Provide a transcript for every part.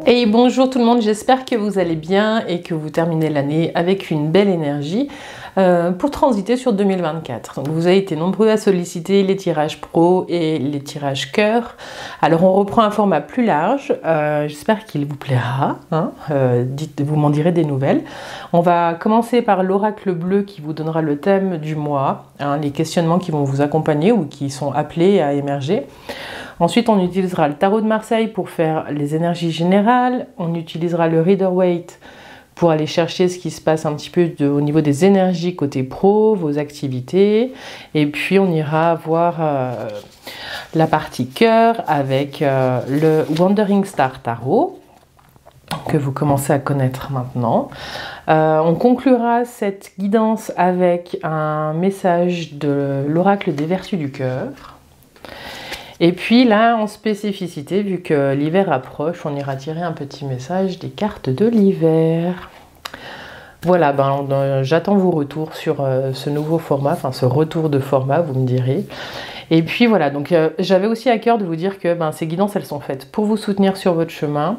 Et bonjour tout le monde, j'espère que vous allez bien et que vous terminez l'année avec une belle énergie pour transiter sur 2024. Donc vous avez été nombreux à solliciter les tirages pro et les tirages cœur. Alors on reprend un format plus large, j'espère qu'il vous plaira, hein. Vous m'en direz des nouvelles. On va commencer par l'oracle bleu qui vous donnera le thème du mois, hein, les questionnements qui vont vous accompagner ou qui sont appelés à émerger. Ensuite, on utilisera le tarot de Marseille pour faire les énergies générales. On utilisera le Rider-Waite pour aller chercher ce qui se passe un petit peu au niveau des énergies côté pro, vos activités. Et puis, on ira voir la partie cœur avec le Wandering Star Tarot que vous commencez à connaître maintenant. On conclura cette guidance avec un message de l'oracle des vertus du cœur. Et puis là, en spécificité, vu que l'hiver approche, on ira tirer un petit message des cartes de l'hiver. Voilà, j'attends vos retours sur ce nouveau format, enfin ce retour de format, vous me direz. Et puis voilà, donc j'avais aussi à cœur de vous dire que ces guidances, elles sont faites pour vous soutenir sur votre chemin.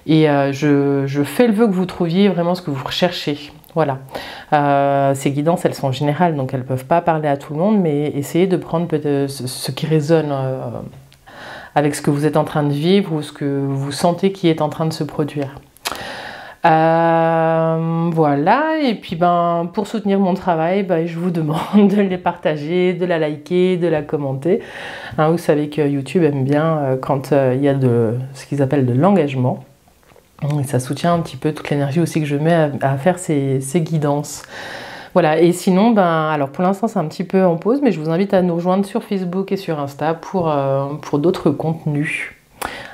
Et je fais le vœu que vous trouviez vraiment ce que vous recherchez. Voilà, ces guidances, elles sont générales, donc elles ne peuvent pas parler à tout le monde, mais essayez de prendre ce qui résonne avec ce que vous êtes en train de vivre ou ce que vous sentez qui est en train de se produire. Voilà, et puis pour soutenir mon travail, je vous demande de les partager, de la liker, de la commenter. Hein, vous savez que YouTube aime bien quand il y a ce qu'ils appellent de l'engagement. Et ça soutient un petit peu toute l'énergie aussi que je mets à faire ces guidances. Voilà, et sinon, alors pour l'instant c'est un petit peu en pause, mais je vous invite à nous rejoindre sur Facebook et sur Insta pour d'autres contenus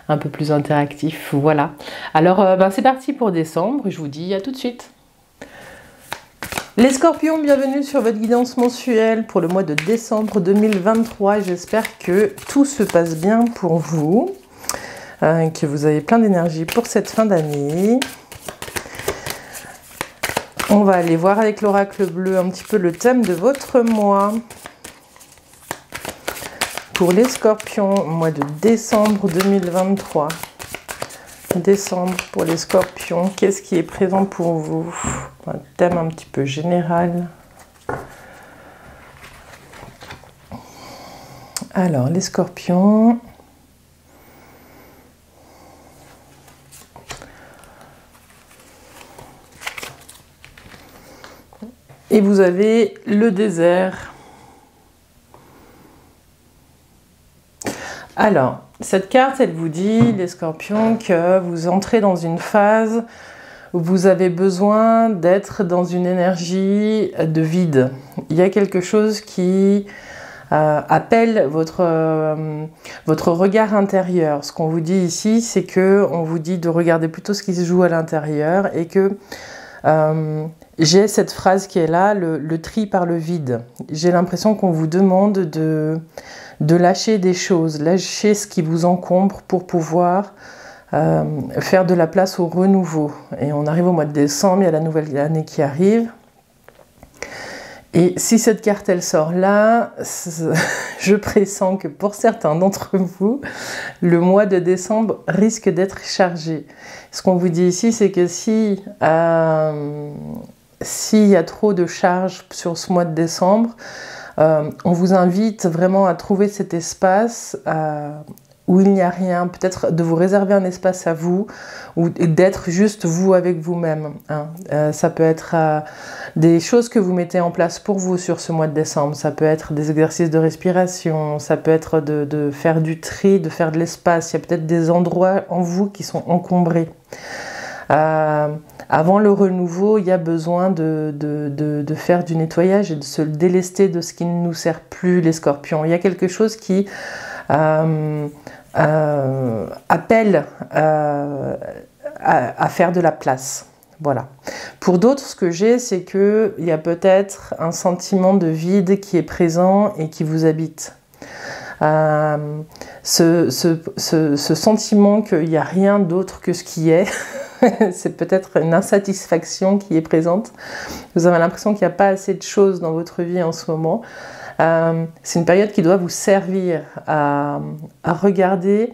un peu plus interactifs. Voilà, alors c'est parti pour décembre, je vous dis à tout de suite. Les Scorpions, bienvenue sur votre guidance mensuelle pour le mois de décembre 2023. J'espère que tout se passe bien pour vous. Que vous avez plein d'énergie pour cette fin d'année. On va aller voir avec l'oracle bleu un petit peu le thème de votre mois. Pour les Scorpions, mois de décembre 2023. Décembre pour les Scorpions, qu'est-ce qui est présent pour vous? Un thème un petit peu général. Alors, les Scorpions... Et vous avez le désert. Alors, cette carte, elle vous dit, les Scorpions, que vous entrez dans une phase où vous avez besoin d'être dans une énergie de vide. Il y a quelque chose qui appelle votre regard intérieur. Ce qu'on vous dit ici, c'est que on vous dit de regarder plutôt ce qui se joue à l'intérieur et que j'ai cette phrase qui est là, le tri par le vide. J'ai l'impression qu'on vous demande de lâcher des choses, lâcher ce qui vous encombre pour pouvoir faire de la place au renouveau. Et on arrive au mois de décembre, il y a la nouvelle année qui arrive. Et si cette carte, elle sort là, je pressens que pour certains d'entre vous, le mois de décembre risque d'être chargé. Ce qu'on vous dit ici, c'est que s'il y a trop de charges sur ce mois de décembre, on vous invite vraiment à trouver cet espace où il n'y a rien, peut-être de vous réserver un espace à vous, ou d'être juste vous avec vous-même. Hein. Ça peut être des choses que vous mettez en place pour vous sur ce mois de décembre, ça peut être des exercices de respiration, ça peut être de faire du tri, de faire de l'espace, il y a peut-être des endroits en vous qui sont encombrés. Avant le renouveau, il y a besoin de faire du nettoyage et de se délester de ce qui ne nous sert plus, les Scorpions. Il y a quelque chose qui appelle à faire de la place. Voilà. Pour d'autres, ce que j'ai, c'est qu'il y a peut-être un sentiment de vide qui est présent et qui vous habite. Ce sentiment qu'il n'y a rien d'autre que ce qui est, c'est peut-être une insatisfaction qui est présente. Vous avez l'impression qu'il n'y a pas assez de choses dans votre vie en ce moment. C'est une période qui doit vous servir à regarder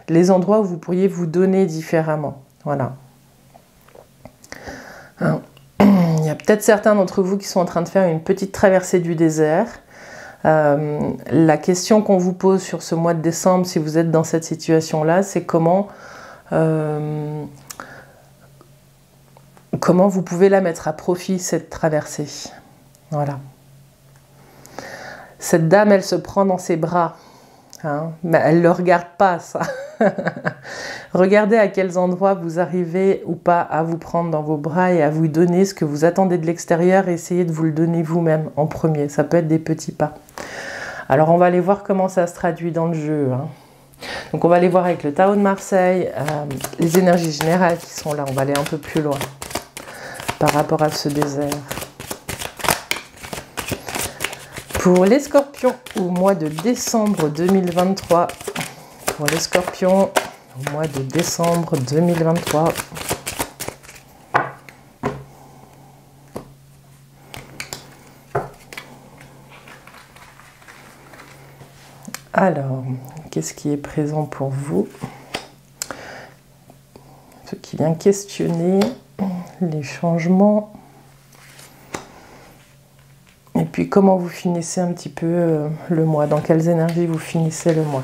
les endroits où vous pourriez vous donner différemment. Voilà. Hein. Il y a peut-être certains d'entre vous qui sont en train de faire une petite traversée du désert. La question qu'on vous pose sur ce mois de décembre, si vous êtes dans cette situation-là, c'est comment vous pouvez la mettre à profit, cette traversée. Voilà. Cette dame, elle se prend dans ses bras. Hein, mais elle ne le regarde pas, ça. Regardez à quels endroits vous arrivez ou pas à vous prendre dans vos bras et à vous donner ce que vous attendez de l'extérieur. Essayez de vous le donner vous-même en premier. Ça peut être des petits pas. Alors, on va aller voir comment ça se traduit dans le jeu. Hein. Donc, on va aller voir avec le Tarot de Marseille, les énergies générales qui sont là. On va aller un peu plus loin par rapport à ce désert. Pour les scorpions, au mois de décembre 2023, pour les scorpions, au mois de décembre 2023, alors, qu'est-ce qui est présent pour vous? Ce qui vient questionner les changements. Et puis, comment vous finissez un petit peu le mois? Dans quelles énergies vous finissez le mois?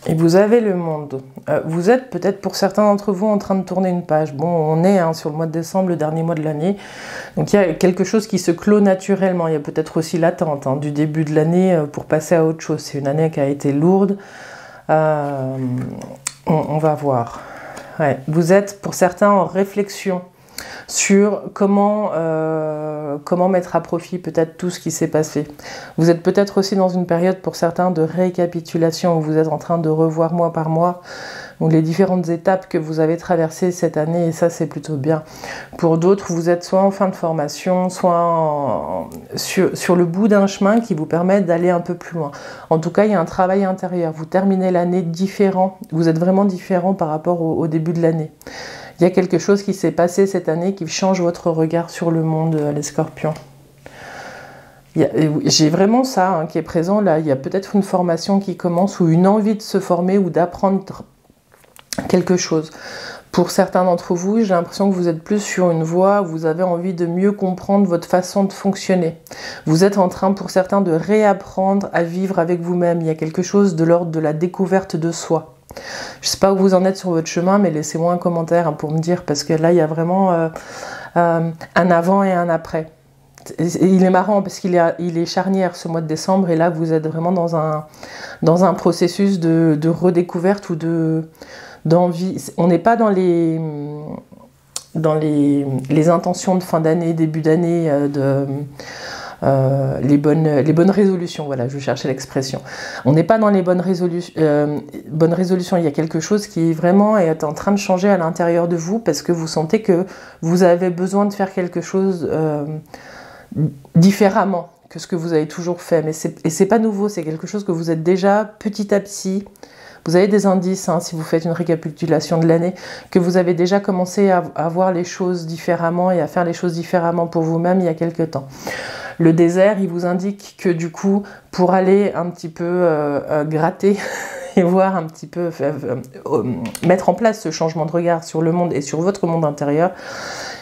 Et vous avez le monde. Vous êtes peut-être pour certains d'entre vous en train de tourner une page. Bon, on est sur le mois de décembre, le dernier mois de l'année. Donc, il y a quelque chose qui se clôt naturellement. Il y a peut-être aussi l'attente du début de l'année pour passer à autre chose. C'est une année qui a été lourde. On va voir. Ouais. Vous êtes pour certains en réflexion sur comment mettre à profit peut-être tout ce qui s'est passé. Vous êtes peut-être aussi dans une période pour certains de récapitulation où vous êtes en train de revoir mois par mois les différentes étapes que vous avez traversées cette année et ça c'est plutôt bien. Pour d'autres, vous êtes soit en fin de formation, soit sur le bout d'un chemin qui vous permet d'aller un peu plus loin. En tout cas, il y a un travail intérieur. Vous terminez l'année différent. Vous êtes vraiment différent par rapport au début de l'année. Il y a quelque chose qui s'est passé cette année qui change votre regard sur le monde, les scorpions. J'ai vraiment ça qui est présent là. Il y a peut-être une formation qui commence ou une envie de se former ou d'apprendre quelque chose. Pour certains d'entre vous, j'ai l'impression que vous êtes plus sur une voie où vous avez envie de mieux comprendre votre façon de fonctionner. Vous êtes en train, pour certains, de réapprendre à vivre avec vous-même. Il y a quelque chose de l'ordre de la découverte de soi. Je ne sais pas où vous en êtes sur votre chemin, mais laissez-moi un commentaire pour me dire, parce que là, il y a vraiment un avant et un après. Il est marrant parce qu'il est charnière ce mois de décembre, et là, vous êtes vraiment dans un processus de redécouverte ou d'envie. On n'est pas dans les intentions de fin d'année, début d'année, les bonnes résolutions, voilà, je cherchais l'expression. On n'est pas dans les bonnes résolutions, il y a quelque chose qui vraiment est en train de changer à l'intérieur de vous parce que vous sentez que vous avez besoin de faire quelque chose différemment que ce que vous avez toujours fait. Mais c'est pas nouveau, c'est quelque chose que vous êtes déjà petit à petit. Vous avez des indices, si vous faites une récapitulation de l'année, que vous avez déjà commencé à voir les choses différemment et à faire les choses différemment pour vous-même il y a quelque temps. Le désert, il vous indique que du coup, pour aller un petit peu gratter et voir un petit peu, mettre en place ce changement de regard sur le monde et sur votre monde intérieur,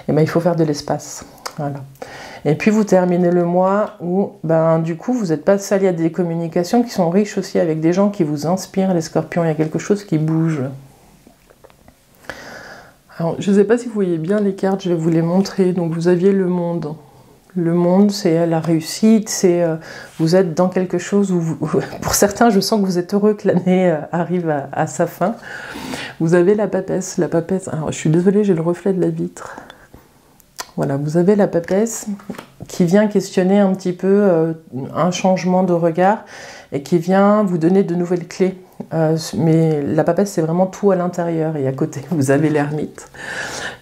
eh ben, il faut faire de l'espace. Voilà. Et puis vous terminez le mois où, du coup, vous n'êtes pas seul, il y a des communications qui sont riches aussi avec des gens qui vous inspirent, les scorpions, il y a quelque chose qui bouge. Alors, je ne sais pas si vous voyez bien les cartes, je vais vous les montrer. Donc vous aviez le monde. Le monde, c'est la réussite, c'est vous êtes dans quelque chose où, pour certains, je sens que vous êtes heureux que l'année arrive à sa fin. Vous avez la papesse. La papesse, alors je suis désolée, j'ai le reflet de la vitre. Voilà, vous avez la papesse qui vient questionner un petit peu un changement de regard et qui vient vous donner de nouvelles clés. Mais la papesse, c'est vraiment tout à l'intérieur. Et à côté, vous avez l'ermite.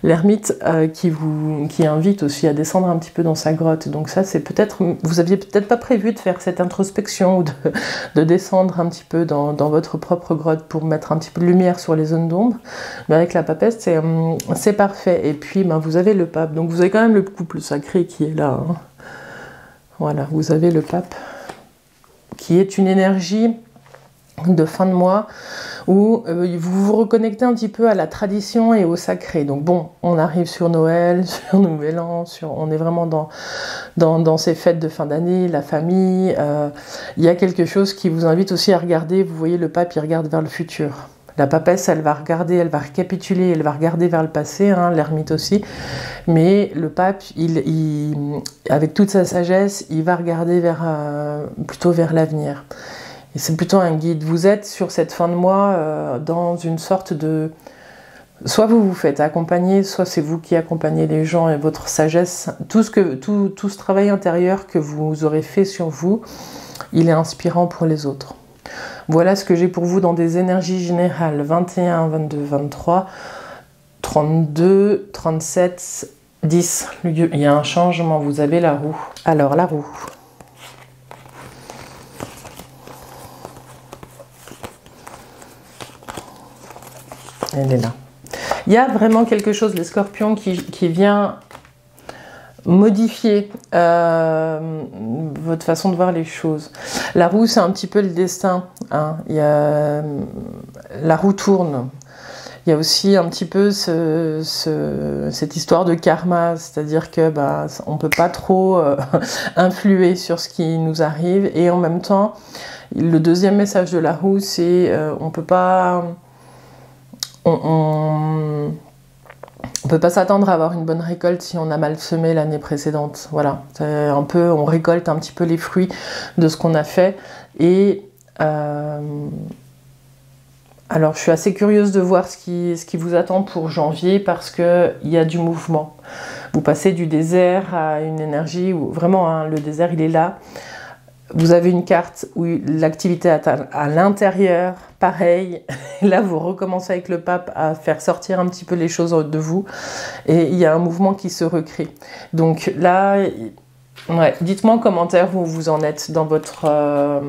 L'ermite qui invite aussi à descendre un petit peu dans sa grotte. Donc ça, c'est peut-être... Vous aviez peut-être pas prévu de faire cette introspection ou de descendre un petit peu dans votre propre grotte pour mettre un petit peu de lumière sur les zones d'ombre. Mais avec la papesse, c'est parfait. Et puis, vous avez le pape. Donc vous avez quand même le couple sacré qui est là. Voilà, vous avez le pape qui est une énergie de fin de mois où vous vous reconnectez un petit peu à la tradition et au sacré. Donc bon, on arrive sur Noël, sur Nouvel An, on est vraiment dans ces fêtes de fin d'année, la famille. Il y a quelque chose qui vous invite aussi à regarder. Vous voyez, le pape, il regarde vers le futur. La papesse, elle va regarder, elle va récapituler, elle va regarder vers le passé, hein, l'ermite aussi. Mais le pape, avec toute sa sagesse, il va regarder plutôt vers l'avenir. Et c'est plutôt un guide. Vous êtes sur cette fin de mois dans une sorte de... Soit vous vous faites accompagner, soit c'est vous qui accompagnez les gens et votre sagesse. Tout ce travail intérieur que vous aurez fait sur vous, il est inspirant pour les autres. Voilà ce que j'ai pour vous dans des énergies générales 21, 22, 23, 32, 37, 10. Il y a un changement, vous avez la roue. Alors, la roue. Elle est là. Il y a vraiment quelque chose, les scorpions, qui vient modifier votre façon de voir les choses. La roue, c'est un petit peu le destin. Hein. La roue tourne. Il y a aussi un petit peu cette histoire de karma, c'est-à-dire que on ne peut pas trop influer sur ce qui nous arrive. Et en même temps, le deuxième message de la roue, c'est on peut pas... On peut pas s'attendre à avoir une bonne récolte si on a mal semé l'année précédente. Voilà, on récolte un petit peu les fruits de ce qu'on a fait. Et alors, je suis assez curieuse de voir ce qui vous attend pour janvier parce qu'il y a du mouvement. Vous passez du désert à une énergie où vraiment, hein, le désert, il est là. Vous avez une carte où l'activité est à l'intérieur, pareil. Là, vous recommencez avec le pape à faire sortir un petit peu les choses de vous. Et il y a un mouvement qui se recrée. Donc là, ouais, dites-moi en commentaire où vous en êtes dans votre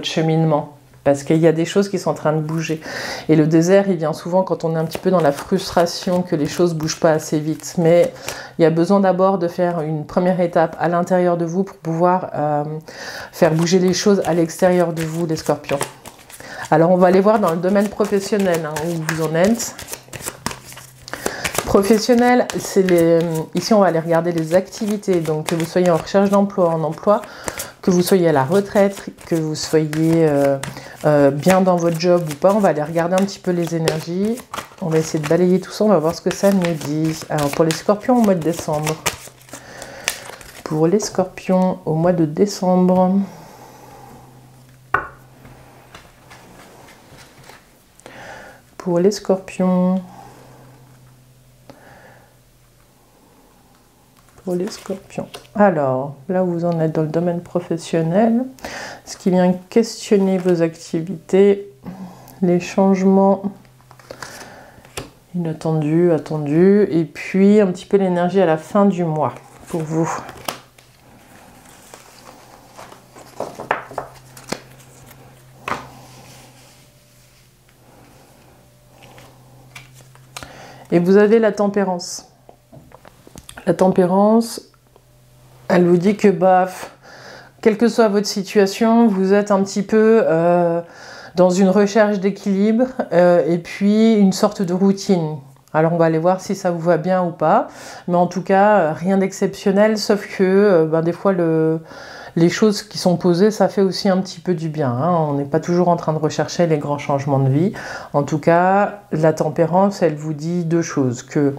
cheminement. Parce qu'il y a des choses qui sont en train de bouger. Et le désert, il vient souvent quand on est un petit peu dans la frustration que les choses ne bougent pas assez vite. Mais il y a besoin d'abord de faire une première étape à l'intérieur de vous pour pouvoir faire bouger les choses à l'extérieur de vous, les scorpions. Alors, on va aller voir dans le domaine professionnel, hein, où vous en êtes. Professionnel, ici, on va aller regarder les activités. Donc, que vous soyez en recherche d'emploi, en emploi, que vous soyez à la retraite, que vous soyez bien dans votre job ou pas, on va aller regarder un petit peu les énergies. On va essayer de balayer tout ça, on va voir ce que ça nous dit. Alors, pour les scorpions au mois de décembre. Pour les scorpions au mois de décembre. Pour les scorpions. Les scorpions. Alors, là où vous en êtes dans le domaine professionnel, ce qui vient questionner vos activités, les changements inattendus, attendus, et puis un petit peu l'énergie à la fin du mois pour vous. Et vous avez la tempérance. La tempérance, elle vous dit que, quelle que soit votre situation, vous êtes un petit peu dans une recherche d'équilibre et puis une sorte de routine. Alors, on va aller voir si ça vous va bien ou pas. Mais en tout cas, rien d'exceptionnel, sauf que des fois, les choses qui sont posées, ça fait aussi un petit peu du bien. Hein. On n'est pas toujours en train de rechercher les grands changements de vie. En tout cas, la tempérance, elle vous dit deux choses. Que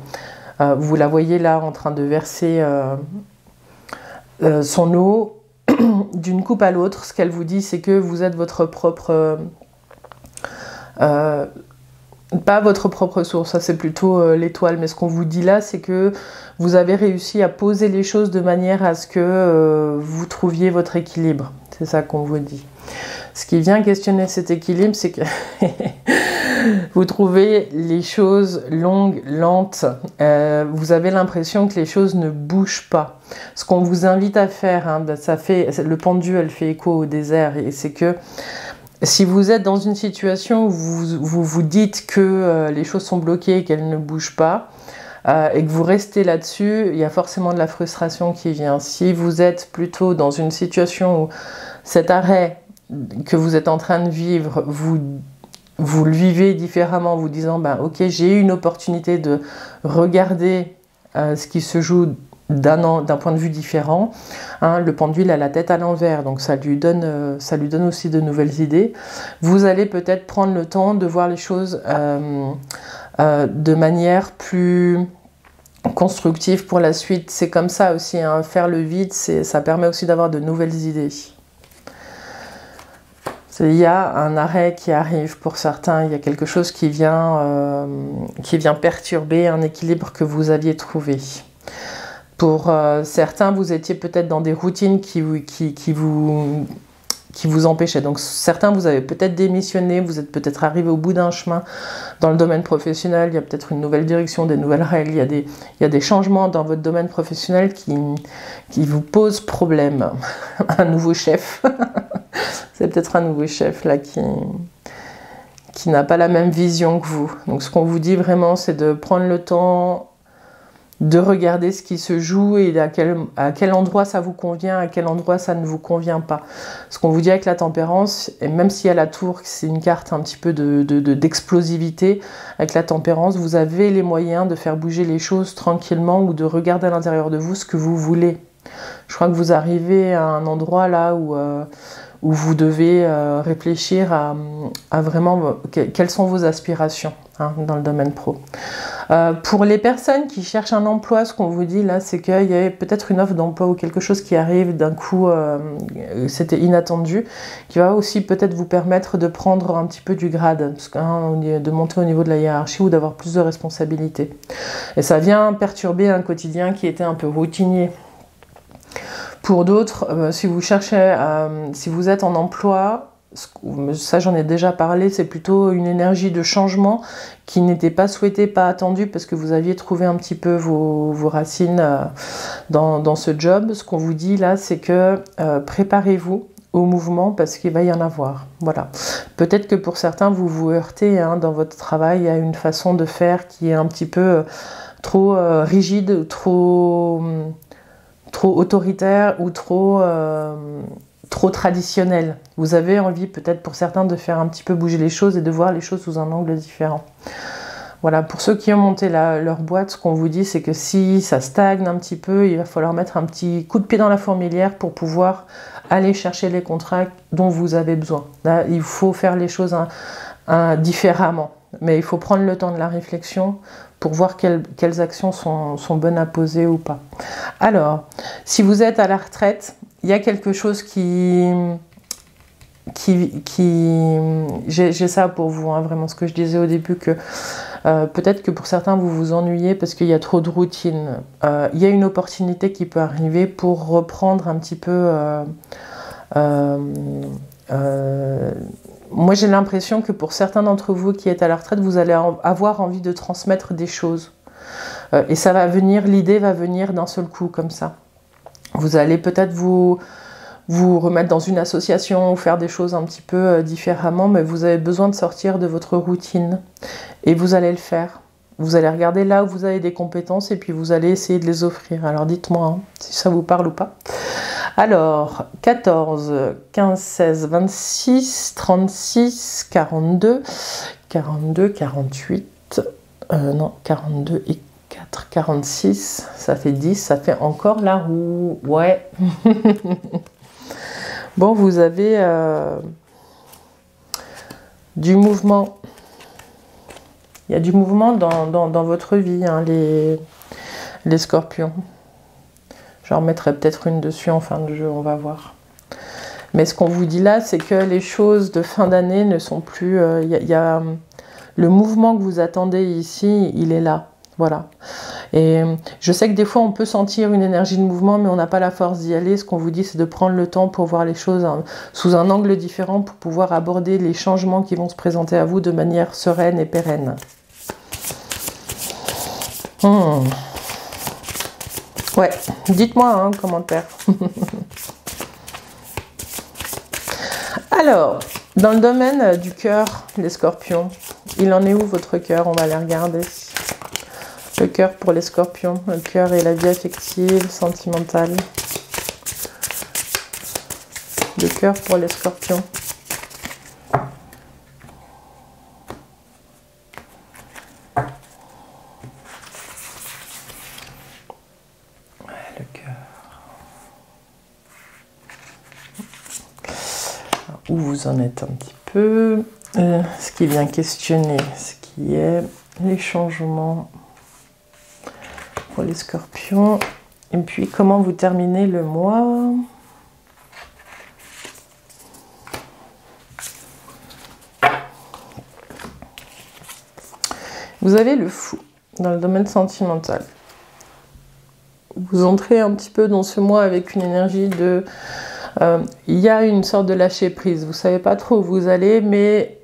vous la voyez là en train de verser son eau d'une coupe à l'autre. Ce qu'elle vous dit, c'est que vous êtes votre propre... pas votre propre source, ça c'est plutôt l'étoile. Mais ce qu'on vous dit là, c'est que vous avez réussi à poser les choses de manière à ce que vous trouviez votre équilibre. C'est ça qu'on vous dit. Ce qui vient questionner cet équilibre, c'est que vous trouvez les choses longues, lentes. Vous avez l'impression que les choses ne bougent pas. Ce qu'on vous invite à faire, hein, le pendu, elle fait écho au désert. Et c'est que si vous êtes dans une situation où vous dites que les choses sont bloquées et qu'elles ne bougent pas, et que vous restez là-dessus, il y a forcément de la frustration qui vient. Si vous êtes plutôt dans une situation où cet arrêt que vous êtes en train de vivre vous le vivez différemment, vous disant, ben, ok, j'ai eu une opportunité de regarder ce qui se joue d'un point de vue différent. Hein, le pendule a la tête à l'envers, donc ça lui donne aussi de nouvelles idées. Vous allez peut-être prendre le temps de voir les choses de manière plus constructive pour la suite. C'est comme ça aussi, hein, faire le vide, ça permet aussi d'avoir de nouvelles idées. Il y a un arrêt qui arrive pour certains, il y a quelque chose qui vient perturber un équilibre que vous aviez trouvé. Pour certains, vous étiez peut-être dans des routines qui vous empêchaient. Donc certains, vous avez peut-être démissionné, vous êtes peut-être arrivé au bout d'un chemin dans le domaine professionnel, il y a peut-être une nouvelle direction, des nouvelles règles, il y a des changements dans votre domaine professionnel qui vous posent problème. Un nouveau chef, c'est peut-être un nouveau chef là qui n'a pas la même vision que vous. Donc ce qu'on vous dit vraiment, c'est de prendre le temps de regarder ce qui se joue et à quel endroit ça vous convient, à quel endroit ça ne vous convient pas. Ce qu'on vous dit avec la tempérance, et même s'il y a la tour, c'est une carte un petit peu d'explosivité, avec la tempérance, vous avez les moyens de faire bouger les choses tranquillement ou de regarder à l'intérieur de vous ce que vous voulez. Je crois que vous arrivez à un endroit là où vous devez réfléchir à vraiment quelles sont vos aspirations, hein, dans le domaine pro. Pour les personnes qui cherchent un emploi, ce qu'on vous dit là, c'est qu'il y a peut-être une offre d'emploi ou quelque chose qui arrive d'un coup, c'était inattendu, qui va aussi peut-être vous permettre de prendre un petit peu du grade, de monter au niveau de la hiérarchie ou d'avoir plus de responsabilités. Et ça vient perturber un quotidien qui était un peu routinier. Pour d'autres, si vous cherchez, si vous êtes en emploi, ça j'en ai déjà parlé, c'est plutôt une énergie de changement qui n'était pas souhaitée, pas attendue, parce que vous aviez trouvé un petit peu vos racines dans ce job. Ce qu'on vous dit là, c'est que préparez-vous au mouvement parce qu'il va y en avoir. Voilà. Peut-être que pour certains, vous vous heurtez, hein, dans votre travail à une façon de faire qui est un petit peu trop rigide, trop autoritaire ou trop traditionnel. Vous avez envie peut-être pour certains de faire un petit peu bouger les choses et de voir les choses sous un angle différent. Voilà, pour ceux qui ont monté leur boîte, ce qu'on vous dit, c'est que si ça stagne un petit peu, il va falloir mettre un petit coup de pied dans la fourmilière pour pouvoir aller chercher les contrats dont vous avez besoin. Là, il faut faire les choses différemment, mais il faut prendre le temps de la réflexion pour voir quelles actions sont bonnes à poser ou pas. Alors, si vous êtes à la retraite, il y a quelque chose j'ai ça pour vous, hein, vraiment ce que je disais au début, que peut-être que pour certains vous vous ennuyez parce qu'il y a trop de routine. Il y a une opportunité qui peut arriver pour reprendre un petit peu... moi j'ai l'impression que pour certains d'entre vous qui êtes à la retraite, vous allez avoir envie de transmettre des choses. Et ça va venir, l'idée va venir d'un seul coup comme ça. Vous allez peut-être vous remettre dans une association ou faire des choses un petit peu différemment, mais vous avez besoin de sortir de votre routine. Et vous allez le faire. Vous allez regarder là où vous avez des compétences et puis vous allez essayer de les offrir. Alors dites-moi, hein, si ça vous parle ou pas. Alors, 14, 15, 16, 26, 36, 42, 42, 48, non, 42 et 4, 46, ça fait 10, ça fait encore la roue. Ouais. Bon, vous avez du mouvement. Il y a du mouvement dans votre vie, hein, les scorpions. J'en remettrai peut-être une dessus en fin de jeu, on va voir. Mais ce qu'on vous dit là, c'est que les choses de fin d'année ne sont plus... le mouvement que vous attendez ici, il est là. Voilà. Et je sais que des fois, on peut sentir une énergie de mouvement, mais on n'a pas la force d'y aller. Ce qu'on vous dit, c'est de prendre le temps pour voir les choses sous un angle différent, pour pouvoir aborder les changements qui vont se présenter à vous de manière sereine et pérenne. Ouais, dites-moi, hein, en commentaire. Alors, dans le domaine du cœur, les scorpions, il en est où votre cœur? On va aller regarder. Le cœur pour les scorpions, le cœur et la vie affective, sentimentale. Le cœur pour les scorpions. où vous en êtes un petit peu. Ce qui vient questionner, ce qui est les changements pour les scorpions. Et puis, comment vous terminez le mois? Vous avez le fou dans le domaine sentimental. Vous entrez un petit peu dans ce mois avec une énergie de... il y a une sorte de lâcher prise. Vous ne savez pas trop où vous allez, mais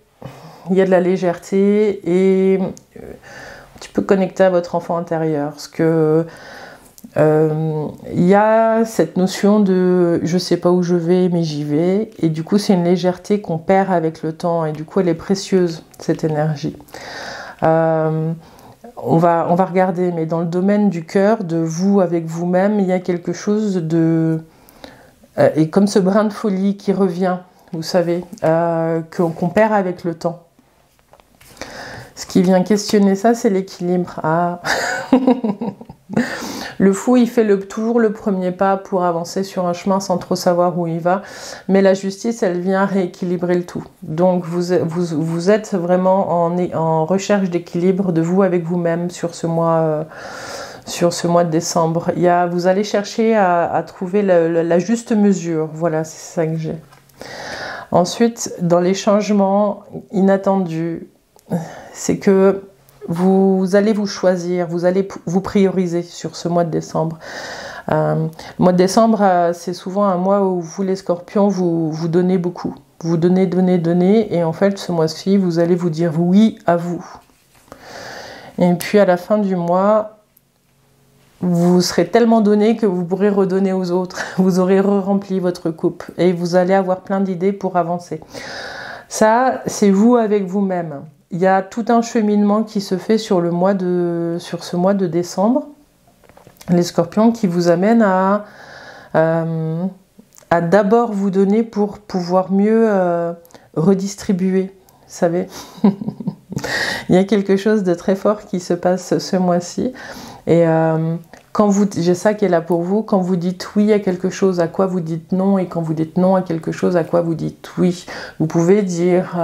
il y a de la légèreté et un petit peu connecté à votre enfant intérieur. Parce que il y a cette notion de je ne sais pas où je vais, mais j'y vais. Et du coup, c'est une légèreté qu'on perd avec le temps. Et du coup, elle est précieuse, cette énergie. On va regarder, mais dans le domaine du cœur, de vous avec vous-même, il y a quelque chose de... et comme ce brin de folie qui revient, vous savez, qu'on perd avec le temps. Ce qui vient questionner ça, c'est l'équilibre. Ah. Le fou, il fait toujours le premier pas pour avancer sur un chemin sans trop savoir où il va. Mais la justice, elle vient rééquilibrer le tout. Donc, vous êtes vraiment en recherche d'équilibre de vous avec vous-même sur ce mois de décembre. Vous allez chercher à trouver la juste mesure. Voilà, c'est ça que j'ai. Ensuite, dans les changements inattendus, c'est que vous allez vous choisir, vous allez vous prioriser sur ce mois de décembre. Le mois de décembre, c'est souvent un mois où vous, les scorpions, vous donnez beaucoup. Vous donnez, et en fait, ce mois-ci, vous allez vous dire oui à vous. Et puis, à la fin du mois, vous serez tellement donné que vous pourrez redonner aux autres. Vous aurez rempli votre coupe et vous allez avoir plein d'idées pour avancer. Ça, c'est vous avec vous-même. Il y a tout un cheminement qui se fait sur ce mois de décembre, les scorpions, qui vous amène à d'abord vous donner pour pouvoir mieux redistribuer, vous savez. Il y a quelque chose de très fort qui se passe ce mois-ci. Et j'ai ça qui est là pour vous, quand vous dites oui à quelque chose, à quoi vous dites non, et quand vous dites non à quelque chose, à quoi vous dites oui. Vous pouvez dire...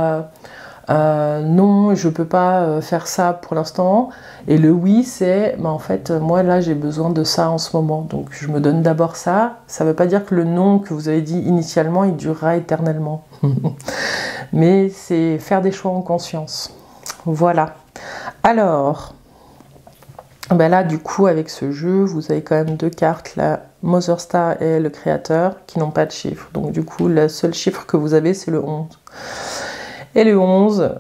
non, je ne peux pas faire ça pour l'instant. Et le oui, c'est, en fait, moi là, j'ai besoin de ça en ce moment. Donc, je me donne d'abord ça. Ça ne veut pas dire que le non que vous avez dit initialement, il durera éternellement. Mais c'est faire des choix en conscience. Voilà. Alors, là, du coup, avec ce jeu, vous avez quand même deux cartes, la Mother Star et le Créateur, qui n'ont pas de chiffre. Donc, du coup, le seul chiffre que vous avez, c'est le 11. Et le 11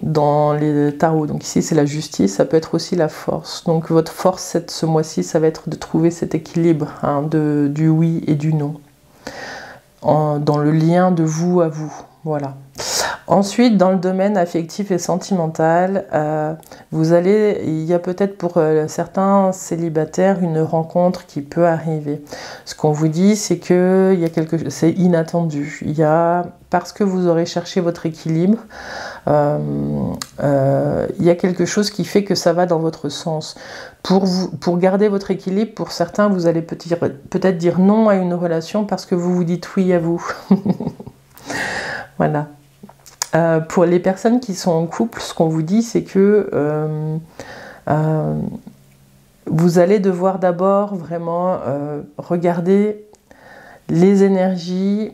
dans les tarots, donc ici c'est la justice, ça peut être aussi la force. Donc votre force ce mois-ci, ça va être de trouver cet équilibre du oui et du non, dans le lien de vous à vous. Voilà. Ensuite, dans le domaine affectif et sentimental, il y a peut-être pour certains célibataires une rencontre qui peut arriver. Ce qu'on vous dit, c'est que c'est inattendu. Parce que vous aurez cherché votre équilibre, il y a quelque chose qui fait que ça va dans votre sens. Pour garder votre équilibre, pour certains, vous allez peut-être dire non à une relation parce que vous vous dites oui à vous. Voilà. Pour les personnes qui sont en couple, ce qu'on vous dit, c'est que vous allez devoir d'abord vraiment regarder les énergies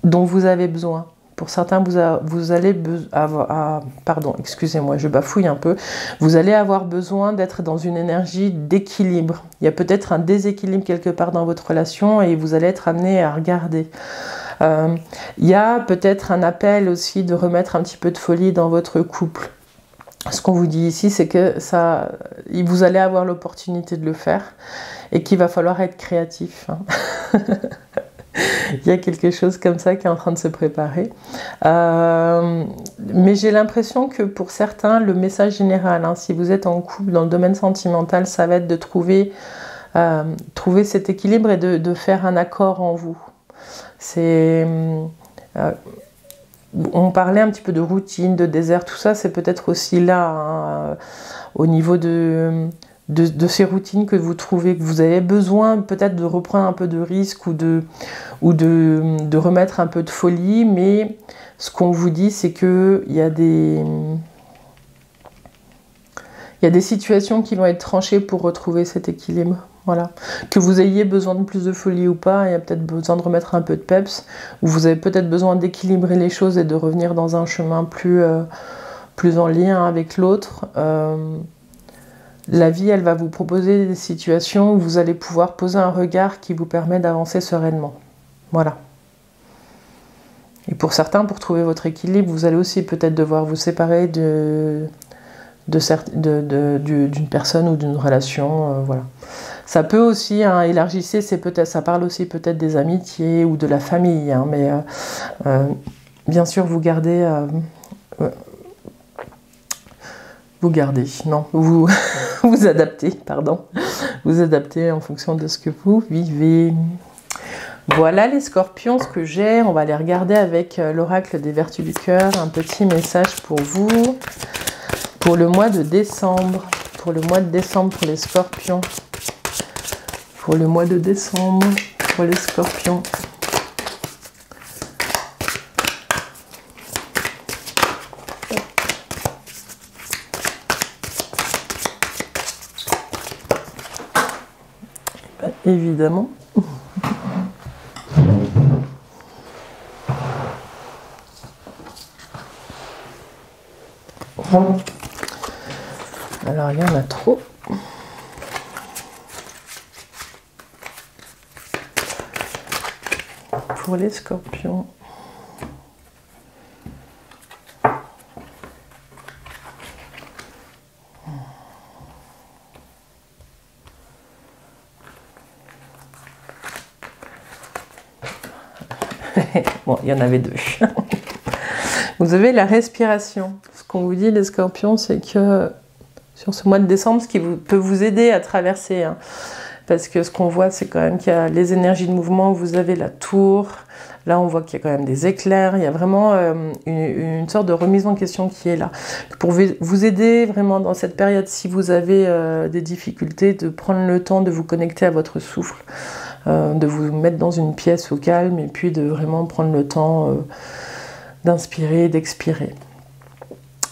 dont vous avez besoin. Pour certains, vous allez avoir... pardon, excusez-moi, je bafouille un peu. Vous allez avoir besoin d'être dans une énergie d'équilibre. Il y a peut-être un déséquilibre quelque part dans votre relation et vous allez être amené à regarder. Il y a peut-être un appel aussi de remettre un petit peu de folie dans votre couple. Ce qu'on vous dit ici, c'est que vous allez avoir l'opportunité de le faire et qu'il va falloir être créatif. Il y a quelque chose comme ça qui est en train de se préparer. Mais j'ai l'impression que pour certains, le message général, si vous êtes en couple dans le domaine sentimental, ça va être de trouver cet équilibre et de faire un accord en vous. On parlait un petit peu de routine, de désert, tout ça, c'est peut-être aussi là, au niveau de de ces routines que vous trouvez, que vous avez besoin peut-être de reprendre un peu de risque ou de remettre un peu de folie, mais ce qu'on vous dit, c'est qu'il y a des situations qui vont être tranchées pour retrouver cet équilibre. Voilà. Que vous ayez besoin de plus de folie ou pas, il y a peut-être besoin de remettre un peu de peps, ou vous avez peut-être besoin d'équilibrer les choses et de revenir dans un chemin plus en lien avec l'autre. La vie, elle va vous proposer des situations où vous allez pouvoir poser un regard qui vous permet d'avancer sereinement. Voilà. Et pour certains, pour trouver votre équilibre, vous allez aussi peut-être devoir vous séparer d'une personne ou d'une relation. Voilà. Ça peut aussi, hein, élargissez, ça parle aussi peut-être des amitiés ou de la famille, hein, mais bien sûr, vous gardez, vous adaptez, pardon, vous adaptez en fonction de ce que vous vivez. Voilà les scorpions, ce que j'ai. On va aller regarder avec l'oracle des vertus du cœur un petit message pour vous pour le mois de décembre. Pour le mois de décembre pour les scorpions. Pour le mois de décembre pour les scorpions. Évidemment. Alors, il y en a trop. Pour les scorpions. Bon, il y en avait deux. Vous avez la respiration. Ce qu'on vous dit, les scorpions, c'est que sur ce mois de décembre, ce qui peut vous aider à traverser, hein, parce que ce qu'on voit, c'est quand même qu'il y a les énergies de mouvement, vous avez la tour, là on voit qu'il y a quand même des éclairs, il y a vraiment une sorte de remise en question qui est là. Pour vous aider vraiment dans cette période, si vous avez des difficultés, de prendre le temps de vous connecter à votre souffle, de vous mettre dans une pièce au calme et puis de vraiment prendre le temps d'inspirer et d'expirer.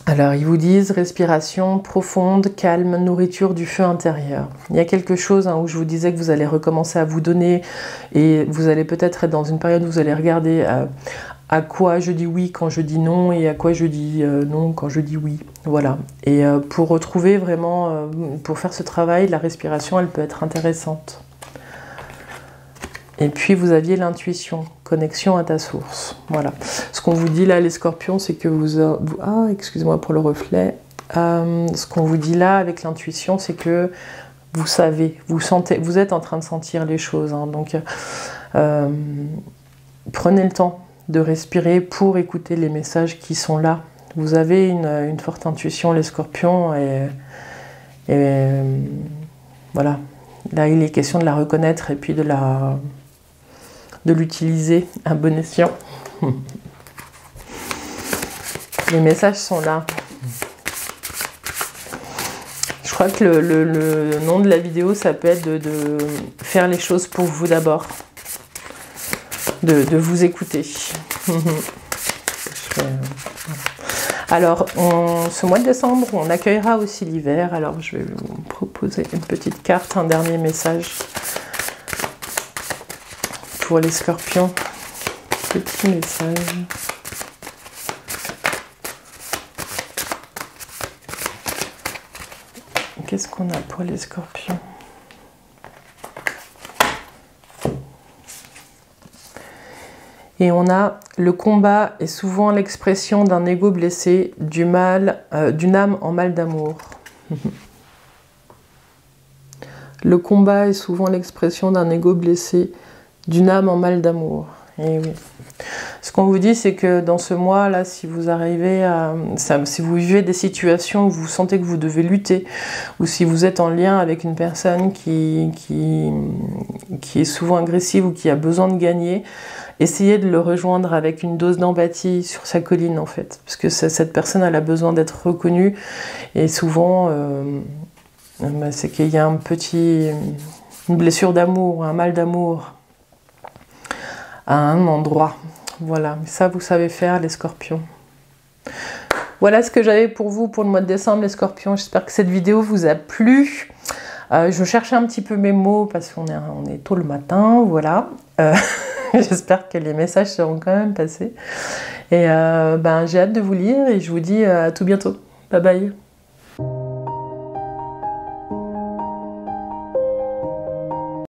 Alors, ils vous disent respiration profonde, calme, nourriture du feu intérieur. Il y a quelque chose où je vous disais que vous allez recommencer à vous donner et vous allez peut-être être dans une période où vous allez regarder à quoi je dis oui quand je dis non et à quoi je dis non quand je dis oui. Voilà. Et pour retrouver vraiment, pour faire ce travail, la respiration, elle peut être intéressante. Et puis vous aviez l'intuition, connexion à ta source. Voilà. Ce qu'on vous dit là, les scorpions, c'est que excusez-moi pour le reflet. Ce qu'on vous dit là avec l'intuition, c'est que vous savez, vous sentez, vous êtes en train de sentir les choses. Hein. Donc prenez le temps de respirer pour écouter les messages qui sont là. Vous avez une forte intuition, les scorpions, et voilà. Là, il est question de la reconnaître et puis de l'utiliser à bon escient. Les messages sont là. Je crois que le nom de la vidéo, ça peut être de faire les choses pour vous d'abord. De vous écouter. Alors, ce mois de décembre, on accueillera aussi l'hiver. Alors, je vais vous proposer une petite carte, un dernier message pour les scorpions. Petit message. Qu'est-ce qu'on a pour les scorpions? Et on a le combat est souvent l'expression d'un ego blessé, d'une âme en mal d'amour. Le combat est souvent l'expression d'un ego blessé, d'une âme en mal d'amour. Et oui. Ce qu'on vous dit, c'est que dans ce mois-là, si vous arrivez si vous vivez des situations où vous sentez que vous devez lutter, ou si vous êtes en lien avec une personne qui est souvent agressive ou qui a besoin de gagner, essayez de le rejoindre avec une dose d'empathie sur sa colline, en fait. Parce que cette personne, elle a besoin d'être reconnue, et souvent, C'est qu'il y a une blessure d'amour, un mal d'amour à un endroit. Voilà, ça vous savez faire les scorpions. Voilà ce que j'avais pour vous pour le mois de décembre les scorpions. J'espère que cette vidéo vous a plu. Je cherchais un petit peu mes mots parce qu'on est tôt le matin, voilà. J'espère que les messages seront quand même passés. Et j'ai hâte de vous lire et je vous dis à tout bientôt. Bye bye.